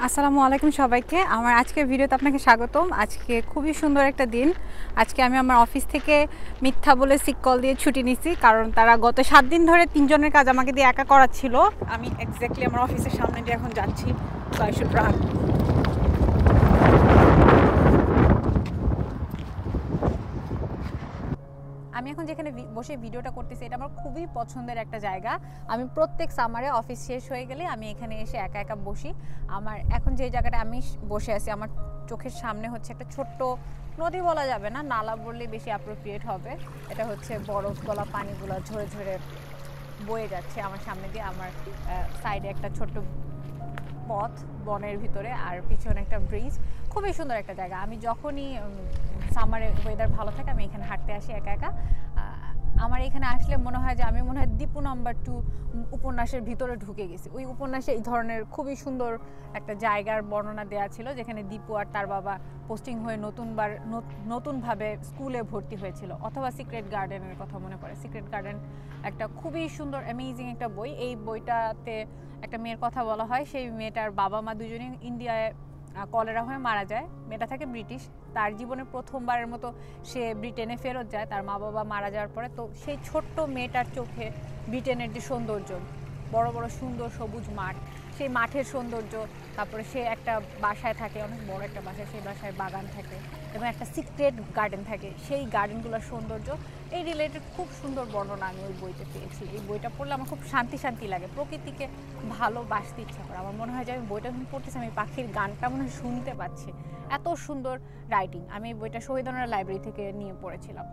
আসসালামু আলাইকুম সবাইকে। আমার আজকের ভিডিওতে আপনাকে স্বাগতম। আজকে খুবই সুন্দর একটা দিন। আজকে আমি আমার অফিস থেকে মিথ্যা বলে সিক কল দিয়ে ছুটি নিছি, কারণ তারা গত 7 দিন ধরে 3 জনের কাজ আমাকে দিয়ে একা করাচ্ছিল। আমি এক্স্যাক্টলি আমার অফিসের সামনে দিয়ে এখন যাচ্ছি, সো আই শুড রান। আমি এখন যেখানে বসে ভিডিওটা করতেছি এটা আমার খুবই পছন্দের একটা জায়গা। আমি প্রত্যেক সামারে অফিস শেষ হয়ে গেলে আমি এখানে এসে একা একা বসি। আমার এখন যে জায়গাটা আমি বসে আছি, আমার চোখের সামনে হচ্ছে একটা ছোট্ট নদী, বলা যাবে না, নালা বললে বেশি অ্যাপ্রোপ্রিয়েট হবে। এটা হচ্ছে বরফ গলা পানিগুলো ঝরে ঝরে বয়ে যাচ্ছে আমার সামনে দিয়ে। আমার সাইডে একটা ছোট্ট পথ বনের ভিতরে, আর পিছনে একটা ব্রিজ। খুবই সুন্দর একটা জায়গা। আমি যখনই সামারে ওয়েদার ভালো থাকে আমি এখানে হাঁটতে আসি একা একা। আমার এখানে আসলে মনে হয় যে আমি দীপু নাম্বার 2 উপন্যাসের ভিতরে ঢুকে গেছি। ওই উপন্যাসে এই ধরনের খুবই সুন্দর একটা জায়গার বর্ণনা দেওয়া ছিল, যেখানে দীপু আর তার বাবা পোস্টিং হয়ে নতুনভাবে স্কুলে ভর্তি হয়েছিল। অথবা সিক্রেট গার্ডেনের কথা মনে পড়ে। সিক্রেট গার্ডেন একটা খুবই সুন্দর অ্যামেজিং একটা বই। এই বইটাতে একটা মেয়ের কথা বলা হয়। সেই মেয়েটার বাবা মা দুজনেই ইন্ডিয়ায় কলেরা হয়ে মারা যায়। মেয়েটা থাকে ব্রিটিশ। তার জীবনে প্রথমবারের মতো সে ব্রিটেনে ফেরত যায় তার মা বাবা মারা যাওয়ার পরে। তো সেই ছোট্ট মেয়েটার চোখে ব্রিটেনের যে সৌন্দর্য, বড় বড় সুন্দর সবুজ মাঠ, সেই মাঠের সৌন্দর্য, তারপরে সে একটা বাসায় থাকে, অনেক বড় একটা বাসায়, সেই বাসায় বাগান থাকে এবং একটা সিক্রেট গার্ডেন থাকে, সেই গার্ডেনগুলোর সৌন্দর্য, এই রিলেটেড খুব সুন্দর বর্ণনা আমি ওই বইতে পেয়েছি। এই বইটা পড়লে আমার খুব শান্তি শান্তি লাগে, প্রকৃতিকে ভালোবাসতে ইচ্ছা করে। আমার মনে হয় যে আমি বইটা যখন পড়তেছি আমি পাখির গানটা মনে হয় শুনতে পাচ্ছি। এত সুন্দর রাইটিং। আমি এই বইটা শহীদনগর লাইব্রেরি থেকে নিয়ে পড়েছিলাম।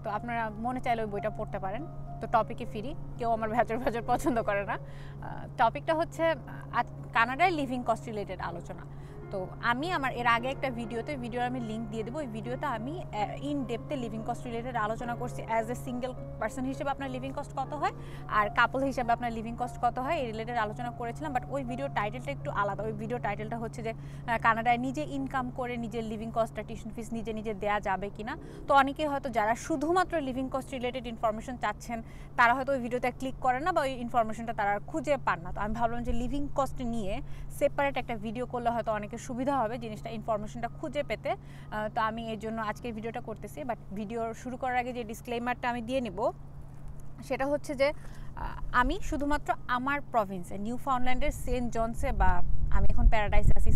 তো আপনারা মনে চাইলে ওই বইটা পড়তে পারেন। তো টপিকে ফিরি, কেউ আমার ভেজর পছন্দ করে না। টপিকটা হচ্ছে কানাডায় লিভিং কস্ট রিলেটেড আলোচনা। তো আমি আমার এর আগে একটা ভিডিওর আমি লিঙ্ক দিয়ে দেবো। ওই ভিডিওতে আমি ইন ডেপথে লিভিং কস্ট রিলেটেড আলোচনা করছি। অ্যাজ এ সিঙ্গেল পার্সন হিসেবে আপনার লিভিং কস্ট কত হয় আর কাপল হিসেবে আপনার লিভিং কস্ট কত হয়, এই রিলেটেড আলোচনা করেছিলাম। বাট ওই ভিডিওর টাইটেলটা একটু আলাদা। ওই ভিডিও টাইটেলটা হচ্ছে যে কানাডায় নিজে ইনকাম করে নিজের লিভিং কস্টটা, টিউশন ফিস নিজে দেওয়া যাবে কিনা। তো অনেকে হয়তো যারা শুধুমাত্র লিভিং কস্ট রিলেটেড ইনফরমেশন চাচ্ছেন তারা হয়তো ওই ভিডিওতে ক্লিক করেন না বা ওই ইনফরমেশনটা তারা খুঁজে পান না। তো আমি ভাবলাম যে লিভিং কস্ট নিয়ে সেপারেট একটা ভিডিও করলে হয়তো অনেকের সুবিধা হবে জিনিসটা, ইনফরমেশনটা খুঁজে পেতে। তো আমি এর জন্য আজকে ভিডিওটা করতেছি। বাট ভিডিও শুরু করার আগে যে ডিসক্লেমারটা আমি দিয়ে নিব সেটা হচ্ছে যে আমি শুধুমাত্র আমার প্রভিন্সে নিউফাউন্ডল্যান্ডের সেন্ট জনসে বা আমি এখন প্যারাডাইসে আছি,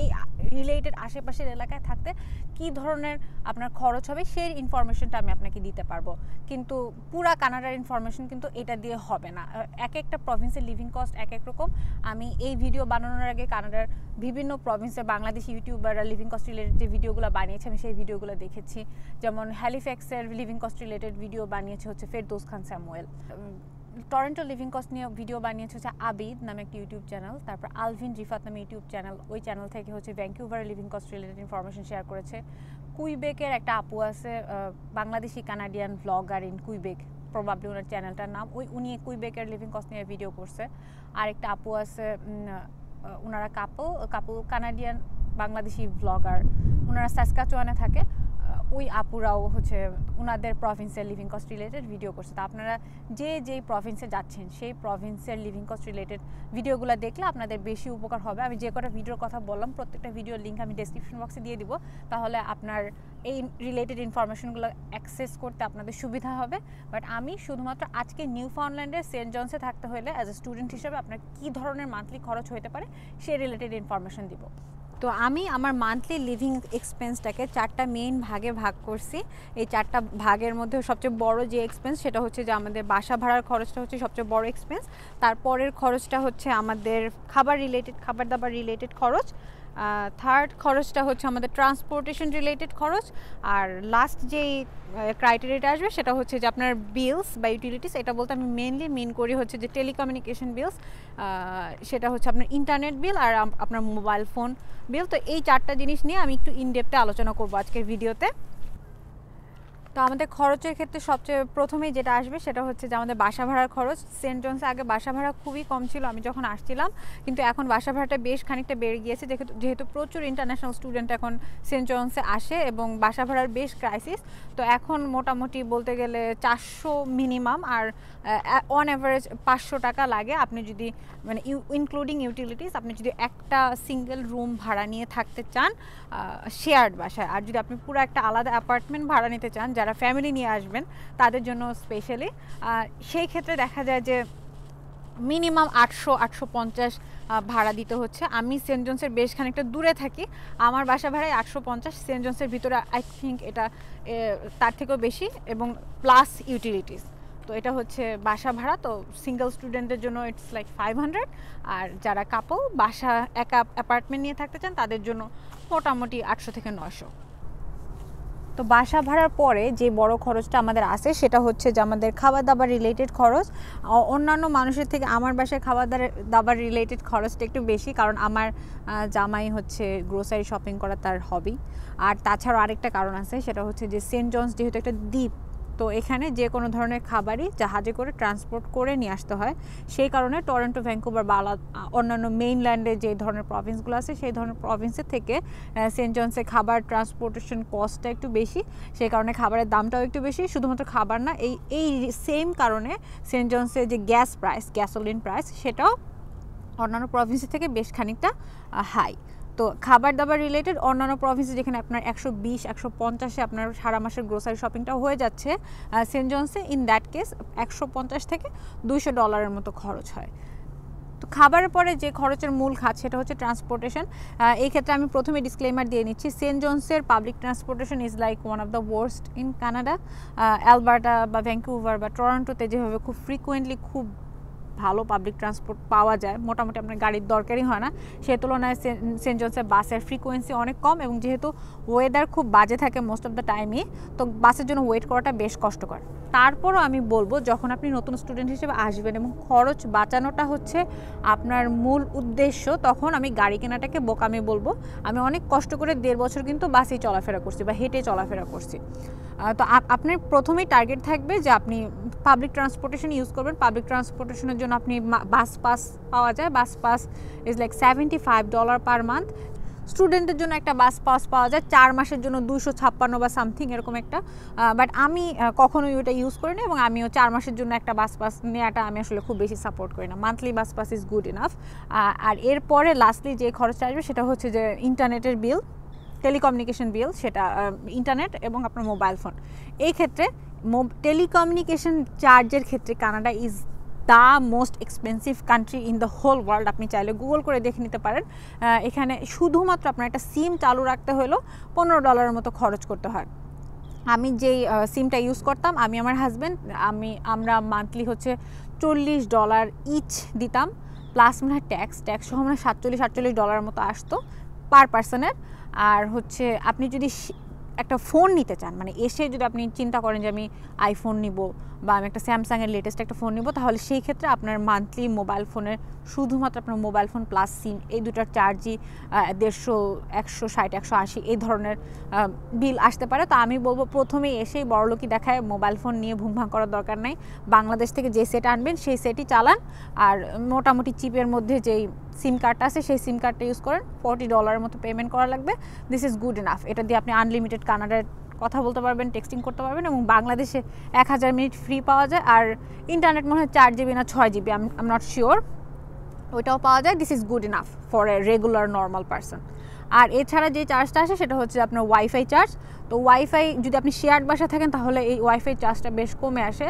এই রিলেটেড আশেপাশের এলাকায় থাকতে কী ধরনের আপনার খরচ হবে সেই ইনফরমেশনটা আমি আপনাকে দিতে পারবো। কিন্তু পুরা কানাডার ইনফরমেশন কিন্তু এটা দিয়ে হবে না। এক একটা প্রভিন্সের লিভিং কস্ট এক এক রকম। আমি এই ভিডিও বানানোর আগে কানাডার বিভিন্ন প্রভিন্সের বাংলাদেশি ইউটিউবাররা লিভিং কস্ট রিলেটেড যে ভিডিওগুলো বানিয়েছে আমি সেই ভিডিওগুলো দেখেছি। যেমন হ্যালিফ্যাক্সের লিভিং কস্ট রিলেটেড ভিডিও বানিয়েছে হচ্ছে Ferdous Khan Samuel. Toronto living cost নিয়ে ভিডিও বানিয়েছে হচ্ছে আবিদ নামে একটা ইউটিউব চ্যানেল। তারপর আলভিন রিফাত নামে ইউটিউব চ্যানেল, ওই চ্যানেল থেকে হচ্ছে ভ্যাঙ্কুভারের living cost related information share করেছে। কুইবেকের একটা আপু আছে, Bangladeshi Canadian vlogger in Quebec, probably ওনার চ্যানেলটার নাম, উনি কুইবেকের লিভিং কস্ট নিয়ে ভিডিও করছে। আরেকটা আপু আছে, ওনারা কাপল কানাডিয়ান বাংলাদেশি ভ্লগার, ওনারা সাসকাচুয়ানে থাকে। ওই আপুরাও হচ্ছে ওনাদের প্রভিন্সের লিভিং কস্ট রিলেটেড ভিডিও করছে। তো আপনারা যেই প্রভিন্সে যাচ্ছেন সেই প্রভিন্সের লিভিং কস্ট রিলেটেড ভিডিওগুলো দেখলে আপনাদের বেশি উপকার হবে। আমি যে কটা ভিডিওর কথা বললাম প্রত্যেকটা ভিডিওর লিঙ্ক আমি ডেসক্রিপশন বক্সে দিয়ে দিব, তাহলে আপনার এই রিলেটেড ইনফরমেশনগুলো অ্যাক্সেস করতে আপনাদের সুবিধা হবে। বাট আমি শুধুমাত্র আজকে নিউফাউন্ডল্যান্ডের সেন্ট জনসে থাকতে হলে অ্যাজ এ স্টুডেন্ট হিসেবে আপনার কী ধরনের মান্থলি খরচ হতে পারে সেই রিলেটেড ইনফরমেশন দিব। তো আমি আমার মান্থলি লিভিং এক্সপেন্সটাকে 4টা মেইন ভাগে ভাগ করছি। এই 4টা ভাগের মধ্যে সবচেয়ে বড় যে এক্সপেন্স সেটা হচ্ছে যে আমাদের বাসা ভাড়ার খরচটা হচ্ছে সবচেয়ে বড় এক্সপেন্স। তারপরের খরচটা হচ্ছে আমাদের খাবার দাবার রিলেটেড খরচ। থার্ড খরচটা হচ্ছে আমাদের ট্রান্সপোর্টেশন রিলেটেড খরচ। আর লাস্ট যেই ক্রাইটেরিয়াটা আসবে সেটা হচ্ছে যে আপনার বিলস বা ইউটিলিটিস। এটা বলতে আমি মেন করি হচ্ছে যে টেলিকমিউনিকেশন বিলস, সেটা হচ্ছে আপনার ইন্টারনেট বিল আর আপনার মোবাইল ফোন বিল। তো এই 4টা জিনিস নিয়ে আমি একটু ইনডেপথে আলোচনা করবো আজকের ভিডিওতে। তো আমাদের খরচের ক্ষেত্রে সবচেয়ে প্রথমেই যেটা আসবে সেটা হচ্ছে যে আমাদের বাসা ভাড়ার খরচ। সেন্ট জনসে আগে বাসা ভাড়া খুবই কম ছিল আমি যখন আসছিলাম, কিন্তু এখন বাসা ভাড়াটা বেশ খানিকটা বেড়ে গিয়েছে, যেহেতু প্রচুর ইন্টারন্যাশনাল স্টুডেন্ট এখন সেন্ট জনসে আসে এবং বাসা ভাড়ার বেশ ক্রাইসিস। তো এখন মোটামুটি বলতে গেলে 400 মিনিমাম, আর অন অ্যাভারেজ 500 টাকা লাগে আপনি যদি মানে ইনক্লুডিং ইউটিলিটিস, আপনি যদি একটা সিঙ্গেল রুম ভাড়া নিয়ে থাকতে চান শেয়ার্ড বাসায়। আর যদি আপনি পুরো একটা আলাদা অ্যাপার্টমেন্ট ভাড়া নিতে চান যারা ফ্যামিলি নিয়ে আসবেন তাদের জন্য স্পেশালি, সেই ক্ষেত্রে দেখা যায় যে মিনিমাম 800-850 ভাড়া দিতে হচ্ছে। আমি সেন্ট জনসের বেশ খানিকটা দূরে থাকি, আমার বাসা ভাড়ায় 850, সেন্ট জনসের ভিতরে আই থিঙ্ক এটা তার থেকেও বেশি, এবং প্লাস ইউটিলিটিস। তো এটা হচ্ছে বাসা ভাড়া। তো সিঙ্গেল স্টুডেন্টের জন্য ইটস লাইক 500, আর যারা কাপল বাসা একা অ্যাপার্টমেন্ট নিয়ে থাকতে চান তাদের জন্য মোটামুটি 800 থেকে 900। তো বাসা ভাড়ার পরে যে বড় খরচটা আমাদের আসে সেটা হচ্ছে যে আমাদের খাবার দাবার রিলেটেড খরচ। অন্যান্য মানুষের থেকে আমার বাসায় খাবার দাবার রিলেটেড খরচটা একটু বেশি, কারণ আমার জামাই হচ্ছে গ্রোসারি শপিং করা তার হবি। আর তাছাড়াও আরেকটা কারণ আছে, সেটা হচ্ছে যে সেন্ট জনস যেহেতু একটা দ্বীপ, তো এখানে যে কোনো ধরনের খাবারই জাহাজে করে ট্রান্সপোর্ট করে নিয়ে আসতে হয়। সেই কারণে টরন্টো, ভ্যাঙ্কুভার বা অন্যান্য মেইনল্যান্ডে যে ধরনের প্রভিন্সগুলো আছে সেই ধরনের প্রভিন্সের থেকে সেন্ট জনসে খাবার ট্রান্সপোর্টেশন কস্টটা একটু বেশি, সেই কারণে খাবারের দামটাও একটু বেশি। শুধুমাত্র খাবার না, এই সেম কারণে সেন্ট জনসে যে গ্যাসোলিন প্রাইস সেটাও অন্যান্য প্রভিন্সের থেকে বেশ খানিকটা হাই। তো খাবার দাবার রিলেটেড অন্যান্য প্রভিন্সে যেখানে আপনার 120-150-এ আপনার সারা মাসের গ্রোসারি শপিংটাও হয়ে যাচ্ছে, সেন্ট জনসে ইন দ্যাট কেস 150 থেকে $200 মতো খরচ হয়। তো খাবারের পরে যে খরচের মূল খাত সেটা হচ্ছে ট্রান্সপোর্টেশন। এই ক্ষেত্রে আমি প্রথমে ডিসক্লেমার দিয়ে নিচ্ছি, সেন্ট জনসের public transportation is like one of the worst in Canada. Alberta বা ভ্যাঙ্কুভার বা টরন্টোতে যেভাবে খুব ফ্রিকুয়েন্টলি খুব ভালো পাবলিক ট্রান্সপোর্ট পাওয়া যায়, মোটামুটি আপনার গাড়ির দরকারই হয় না, সে তুলনায় সেন্ট জনসের বাসের ফ্রিকোয়েন্সি অনেক কম, এবং যেহেতু ওয়েদার খুব বাজে থাকে মোস্ট অফ দ্য টাইমই, তো বাসের জন্য ওয়েট করাটা বেশ কষ্টকর। তারপরও আমি বলবো যখন আপনি নতুন স্টুডেন্ট হিসেবে আসবেন এবং খরচ বাঁচানোটা হচ্ছে আপনার মূল উদ্দেশ্য, তখন আমি গাড়ি কেনাটাকে বোকামি বলবো। আমি অনেক কষ্ট করে 1.5 বছর কিন্তু বাসেই চলাফেরা করছি বা হেঁটে চলাফেরা করছি। তো আপনার প্রথমেই টার্গেট থাকবে যে আপনি পাবলিক ট্রান্সপোর্টেশন ইউজ করবেন। পাবলিক ট্রান্সপোর্টেশনের জন্য আপনি বাস পাস পাওয়া যায়, বাস pass is like $75 per month. স্টুডেন্টের জন্য একটা বাস পাস পাওয়া যায় 4 মাসের জন্য 256 বা সামথিং এরকম একটা, বাট আমি কখনোই ওটা ইউজ করি না, এবং আমিও 4 মাসের জন্য একটা বাস পাস নেওয়াটা আমি আসলে খুব বেশি সাপোর্ট করি না। Monthly bus pass is good enough. আর এরপরে লাস্টলি যে খরচটা আসবে সেটা হচ্ছে যে ইন্টারনেটের বিল, টেলিকমিউনিকেশন বিল, সেটা ইন্টারনেট এবং আপনার মোবাইল ফোন। এই ক্ষেত্রে টেলিকমিউনিকেশন চার্জের ক্ষেত্রে Canada is the most expensive country in the whole world. আপনি চাইলে গুগল করে দেখে নিতে পারেন। এখানে শুধুমাত্র আপনার একটা সিম চালু রাখতে হলেও $15 মতো খরচ করতে হয়। আমি যেই সিমটা ইউজ করতাম, আমি আমার হাজব্যান্ড আমরা মান্থলি হচ্ছে $40 ইচ দিতাম, প্লাস মনে হয় ট্যাক্স সহ মানে $47-48 মতো আসতো পার পার্সনের। আর হচ্ছে আপনি যদি একটা ফোন নিতে চান, মানে এসে যদি আপনি চিন্তা করেন যে আমি আইফোন নিব বা আমি একটা স্যামসাংয়ের লেটেস্ট একটা ফোন নিব, তাহলে সেই ক্ষেত্রে আপনার মান্থলি মোবাইল ফোনের শুধুমাত্র আপনার মোবাইল ফোন প্লাস সিম এই দুটার চার্জই 150-160-180 এই ধরনের বিল আসতে পারে। তো আমি বলবো প্রথমেই এসেই বড়লোকি দেখায় মোবাইল ফোন নিয়ে ভুংভাং করার দরকার নাই। বাংলাদেশ থেকে যে সেট আনবেন সেই সেটই চালান, আর মোটামুটি চিপের মধ্যে যেই সিম কার্ডটা আছে সেই সিম কার্ডটা ইউজ করেন। $40 মতো পেমেন্ট করা লাগবে, দিস ইজ গুড ইনাফ। এটা দিয়ে আপনি আনলিমিটেড কানাডার কথা বলতে পারবেন, টেক্সটিং করতে পারবেন, এবং বাংলাদেশে 1000 মিনিট ফ্রি পাওয়া যায়। আর ইন্টারনেট মনে হয় 4 GB না 6 GB, I am not sure, ওইটাও পাওয়া যায়। This is good enough for a regular normal person. আর এছাড়া যে চার্জটা আসে সেটা হচ্ছে আপনার ওয়াইফাই চার্জ। তো ওয়াইফাই যদি আপনি শেয়ার্ড বাসা থাকেন তাহলে এই ওয়াইফাই চার্জটা বেশ কমে আসে।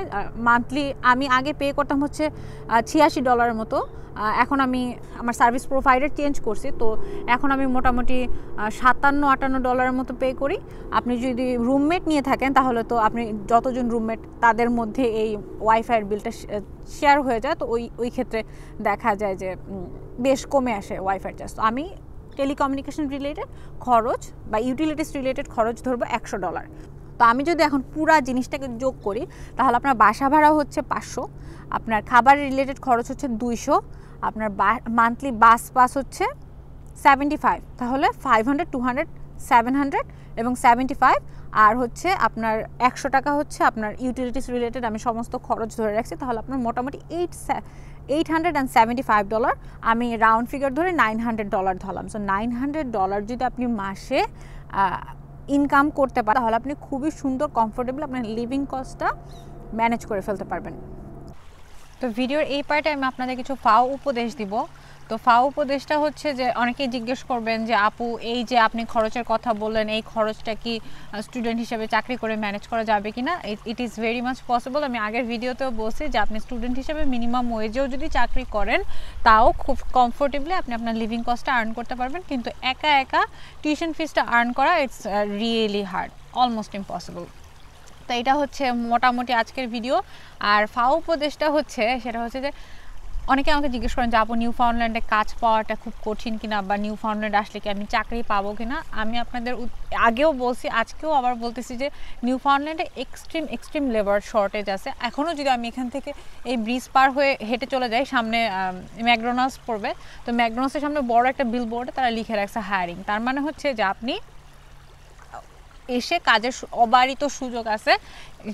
মান্থলি আমি আগে পে করতাম হচ্ছে $86 মতো, এখন আমি আমার সার্ভিস প্রোভাইডার চেঞ্জ করছি, তো এখন আমি মোটামুটি $57-58 মতো পে করি। আপনি যদি রুমমেট নিয়ে থাকেন তাহলে তো আপনি যতজন রুমমেট তাদের মধ্যে এই ওয়াইফাইয়ের বিলটা শেয়ার হয়ে যায়, তো ওই ক্ষেত্রে দেখা যায় যে বেশ কমে আসে ওয়াইফাই চার্জ। তো আমি টেলিকমিউনিকেশন রিলেটেড খরচ বা ইউটিলিটিস রিলেটেড খরচ ধরবো $100। তো আমি যদি এখন পুরা জিনিসটাকে যোগ করি তাহলে আপনার বাসা ভাড়া হচ্ছে $500, আপনার খাবার রিলেটেড খরচ হচ্ছে $200, আপনার মান্থলি বাস পাস হচ্ছে $75, তাহলে $500, $200, $700, এবং 75 আর হচ্ছে আপনার 100 টাকা হচ্ছে আপনার ইউটিলিটিস রিলেটেড, আমি সমস্ত খরচ ধরে রাখছি, তাহলে আপনার মোটামুটি $875, আমি রাউন্ড ফিগার ধরে $900 ধরলাম। সো $900 যদি আপনি মাসে ইনকাম করতে পারেন তাহলে আপনি খুবই সুন্দর কমফোর্টেবল আপনার লিভিং কস্টটা ম্যানেজ করে ফেলতে পারবেন। তো ভিডিওর এই পার্টে আমি আপনাদের কিছু ফাও উপদেশ দিব। তো ফাও উপদেশটা হচ্ছে যে অনেকেই জিজ্ঞেস করবেন যে আপু এই যে আপনি খরচের কথা বললেন, এই খরচটা কি স্টুডেন্ট হিসেবে চাকরি করে ম্যানেজ করা যাবে কি না? It is very much possible. আমি আগের ভিডিওতেও বলছি যে আপনি স্টুডেন্ট হিসেবে মিনিমাম ওয়েজেও যদি চাকরি করেন তাও খুব কমফোর্টেবলি আপনি আপনার লিভিং কস্টটা আর্ন করতে পারবেন, কিন্তু একা একা টিউশন ফিসটা আর্ন করা it's really hard, almost impossible. তো এটা হচ্ছে মোটামুটি আজকের ভিডিও। আর ফাও উপদেশটা হচ্ছে সেটা হচ্ছে যে অনেকে আমাকে জিজ্ঞেস করেন যে আপু নিউফাউন্ডল্যান্ডে কাজ পাওয়াটা খুব কঠিন কিনা, বা নিউফাউন্ডল্যান্ড আসলে কি আমি চাকরি পাবো কিনা। আমি আপনাদের আগেও বলছি, আজকেও আবার বলতেছি যে নিউফাউন্ডল্যান্ডে এক্সট্রিম লেবার শর্টেজ আছে। এখনও যদি আমি এখান থেকে এই ব্রিজ পার হয়ে হেঁটে চলে যাই, সামনে ম্যাকডোনাল্ডস পড়বে, তো ম্যাকডোনাল্ডসের সামনে বড় একটা বিলবোর্ডে তারা লিখে রাখছে হায়ারিং। তার মানে হচ্ছে যে আপনি এসে কাজের অবারিত সুযোগ আছে,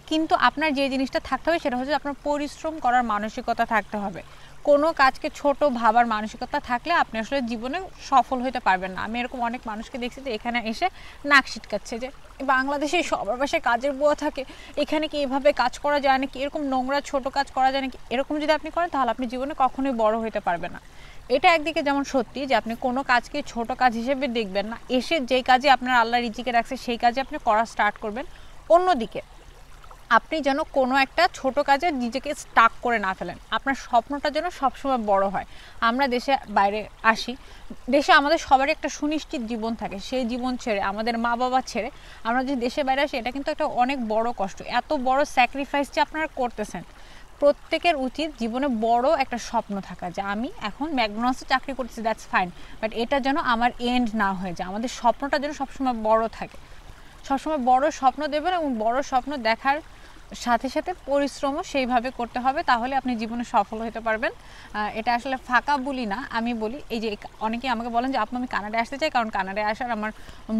কিন্তু আপনার যে জিনিসটা থাকতে হবে সেটা হচ্ছে আপনার পরিশ্রম করার মানসিকতা থাকতে হবে। কোনো কাজকে ছোট ভাবার মানসিকতা থাকলে আপনি আসলে জীবনে সফল হতে পারবেন না। আমি এরকম অনেক মানুষকে দেখছি যে এখানে এসে নাক সিটকাচ্ছে যে বাংলাদেশে সবার বাসায় কাজের বুয়া থাকে, এখানে কি এভাবে কাজ করা যায় নাকি, এরকম নোংরা ছোট কাজ করা যায় নাকি, এরকম যদি আপনি করেন তাহলে আপনি জীবনে কখনোই বড় হতে পারবেন না। এটা একদিকে যেমন সত্যি যে আপনি কোনো কাজকে ছোট কাজ হিসেবে দেখবেন না, এসে যেই কাজে আপনার আল্লাহ রিজিকে রাখছে সেই কাজে আপনি করা স্টার্ট করবেন। অন্যদিকে আপনি যেন কোনো একটা ছোট কাজে নিজেকে স্টাক করে না ফেলেন, আপনার স্বপ্নটা যেন সবসময় বড় হয়। আমরা দেশে বাইরে আসি, দেশে আমাদের সবারই একটা সুনিশ্চিত জীবন থাকে, সেই জীবন ছেড়ে আমাদের মা বাবা ছেড়ে আমরা যদি দেশে বাইরে আসি, এটা কিন্তু একটা অনেক বড় কষ্ট, এত বড় স্যাক্রিফাইস যে আপনারা করতেছেন। প্রত্যেকের উচিত জীবনে বড় একটা স্বপ্ন থাকা, যে আমি এখন ম্যাকডোনাল্ডসে চাকরি করতেছি, দ্যাটস ফাইন, বাট এটা যেন আমার এন্ড না হয়ে যায়। আমাদের স্বপ্নটা যেন সবসময় বড় থাকে, সবসময় বড় স্বপ্ন দেবেন, এবং বড় স্বপ্ন দেখার সাথে সাথে পরিশ্রমও সেইভাবে করতে হবে, তাহলে আপনি জীবনে সফল হতে পারবেন। এটা আসলে ফাঁকা বলি না, আমি বলি এই যে অনেকেই আমাকে বলেন যে আপু আমি কানাডায় আসতে চাই, কারণ কানাডায় আসার আমার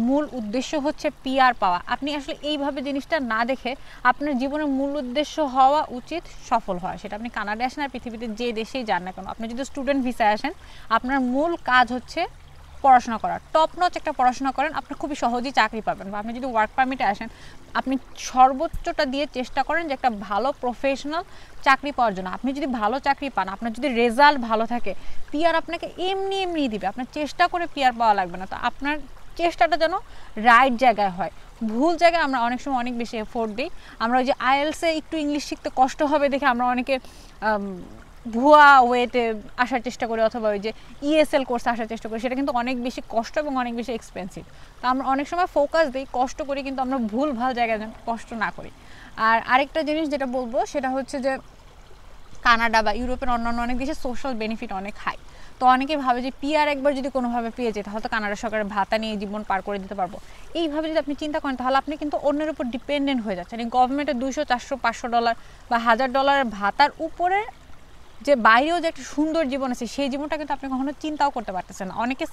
মূল উদ্দেশ্য হচ্ছে পিআর পাওয়া। আপনি আসলে এইভাবে জিনিসটা না দেখে আপনার জীবনের মূল উদ্দেশ্য হওয়া উচিত সফল হওয়া। সেটা আপনি কানাডায় আসেন আর পৃথিবীতে যে দেশেই যান না কেন, আপনি যদি স্টুডেন্ট ভিসায় আসেন আপনার মূল কাজ হচ্ছে পড়াশোনা করা, টপ নচ একটা পড়াশোনা করেন, আপনি খুবই সহজেই চাকরি পাবেন। বা আপনি যদি ওয়ার্ক পারমিটে আসেন, আপনি সর্বোচ্চটা দিয়ে চেষ্টা করেন যে একটা ভালো প্রফেশনাল চাকরি পাওয়ার জন্য। আপনি যদি ভালো চাকরি পান, আপনার যদি রেজাল্ট ভালো থাকে, পিআর আপনাকে এমনি দিবে, আপনার চেষ্টা করে পিআর পাওয়া লাগবে না। তো আপনার চেষ্টাটা যেন রাইট জায়গায় হয়, ভুল জায়গায় আমরা অনেক সময় অনেক বেশি এফোর্ট দিই। আমরা ওই যে আইএলসে একটু ইংলিশ শিখতে কষ্ট হবে দেখে আমরা অনেকে ভুয়া ওয়েতে আসার চেষ্টা করি, অথবা ওই যে ইএসএল কোর্সে আসার চেষ্টা করি, সেটা কিন্তু অনেক বেশি কষ্ট এবং অনেক বেশি এক্সপেন্সিভ। তো আমরা অনেক সময় ফোকাস দিই, কষ্ট করি, কিন্তু আমরা ভুল ভাল জায়গায় যেন কষ্ট না করি। আর আরেকটা জিনিস যেটা বলবো সেটা হচ্ছে যে কানাডা বা ইউরোপের অন্যান্য অনেক দেশে সোশ্যাল বেনিফিট অনেক হাই। তো অনেকেই ভাবে যে পিআর একবার যদি কোনোভাবে পেয়ে যায় তাহলে তো কানাডা সরকারের ভাতা নিয়ে জীবন পার করে দিতে পারবো। এইভাবে যদি আপনি চিন্তা করেন তাহলে আপনি কিন্তু অন্যের উপর ডিপেন্ডেন্ট হয়ে যাচ্ছেন। এই গভর্নমেন্টের $200, $400, $500 বা $1000 ভাতার উপরে যে বাইরেও যে একটা সুন্দর জীবন আছে, সেই জীবনটা কিন্তু আপনি কখনো চিন্তাও করতে পারতেছেন না। অনেকে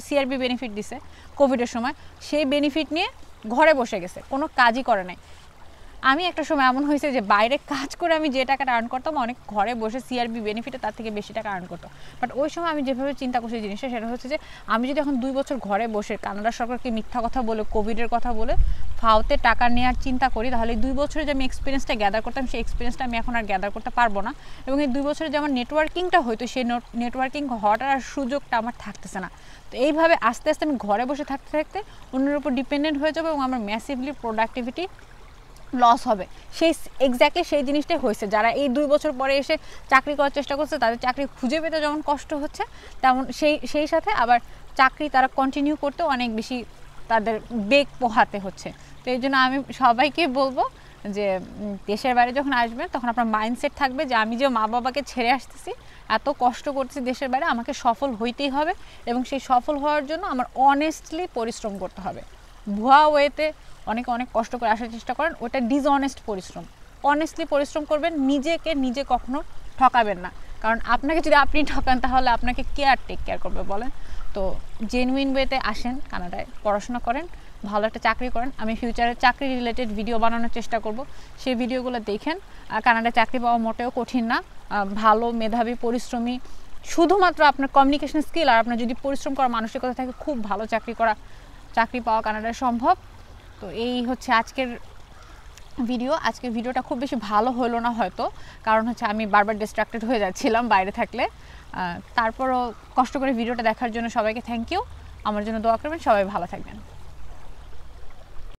সিআরবি বেনিফিট দিছে কোভিডের সময়, সেই বেনিফিট নিয়ে ঘরে বসে গেছে, কোনো কাজই করে নাই। আমি একটা সময় এমন হয়েছে যে বাইরে কাজ করে আমি যে টাকাটা আর্ন করতাম, অনেক ঘরে বসে সিআরবি বেনিফিটে তার থেকে বেশি টাকা আর্ন করতাম। বাট ওই সময় আমি যেভাবে চিন্তা করছি জিনিসটা, সেটা হচ্ছে যে আমি যদি এখন 2 বছর ঘরে বসে কানাডা সরকারকে মিথ্যা কথা বলে, কোভিডের কথা বলে ফাওতে টাকা নেওয়ার চিন্তা করি, তাহলে 2 বছরে যে আমি এক্সপিরিয়েন্সটা গ্যাদার করতাম, সেই এক্সপিরিয়েন্সটা আমি এখন আর গ্যাদার করতে পারবো না। এবং এই 2 বছরে যে আমার নেটওয়ার্কিংটা হয়তো, সেই নেটওয়ার্কিং হওয়ার আর সুযোগটা আমার থাকতেছে না। তো এইভাবে আস্তে আস্তে আমি ঘরে বসে থাকতে থাকতে অন্যের উপর ডিপেন্ডেন্ট হয়ে যাবো, এবং আমার ম্যাসিভলি প্রোডাক্টিভিটি লস হবে। এক্স্যাক্টলি সেই জিনিসটাই হয়েছে। যারা এই 2 বছর পরে এসে চাকরি করার চেষ্টা করছে, তাদের চাকরি খুঁজে পেতে যেমন কষ্ট হচ্ছে, তেমন সেই সাথে আবার চাকরি তারা কন্টিনিউ করতেও অনেক বেশি তাদের বেগ পোহাতে হচ্ছে। তো এই জন্য আমি সবাইকে বলবো যে দেশের বাইরে যখন আসবেন তখন আপনার মাইন্ডসেট থাকবে যে আমি যে মা বাবাকে ছেড়ে আসতেছি, এত কষ্ট করছি দেশের বাইরে, আমাকে সফল হইতেই হবে, এবং সেই সফল হওয়ার জন্য আমার অনেস্টলি পরিশ্রম করতে হবে। ভুয়া ওয়েতে অনেক কষ্ট করে আসার চেষ্টা করেন, ওটা ডিসঅনেস্ট পরিশ্রম। অনেস্টলি পরিশ্রম করবেন, নিজে কখনো ঠকাবেন না, কারণ আপনাকে যদি আপনি ঠকান তাহলে আপনাকে কে আর টেক কেয়ার করবে বলেন। তো জেনুইন ওয়েতে আসেন, কানাডায় পড়াশোনা করেন, ভালো একটা চাকরি করেন। আমি ফিউচারে চাকরি রিলেটেড ভিডিও বানানোর চেষ্টা করব, সেই ভিডিওগুলো দেখেন। কানাডায় চাকরি পাওয়া মোটেও কঠিন না, ভালো মেধাবী পরিশ্রমী, শুধুমাত্র আপনার কমিউনিকেশন স্কিল আর আপনার যদি পরিশ্রম করার মানসিকতা থাকে, খুব ভালো চাকরি পাওয়া কানাডায় সম্ভব। তো এই হচ্ছে আজকের ভিডিওটা খুব বেশি ভালো হলো না হয়তো, কারণ হচ্ছে আমি বারবার ডিস্ট্রাক্টেড হয়ে যাচ্ছিলাম বাইরে থাকলে। তারপরও কষ্ট করে ভিডিওটা দেখার জন্য সবাইকে থ্যাংক ইউ। আমার জন্য দোয়া করবেন, সবাই ভালো থাকবেন।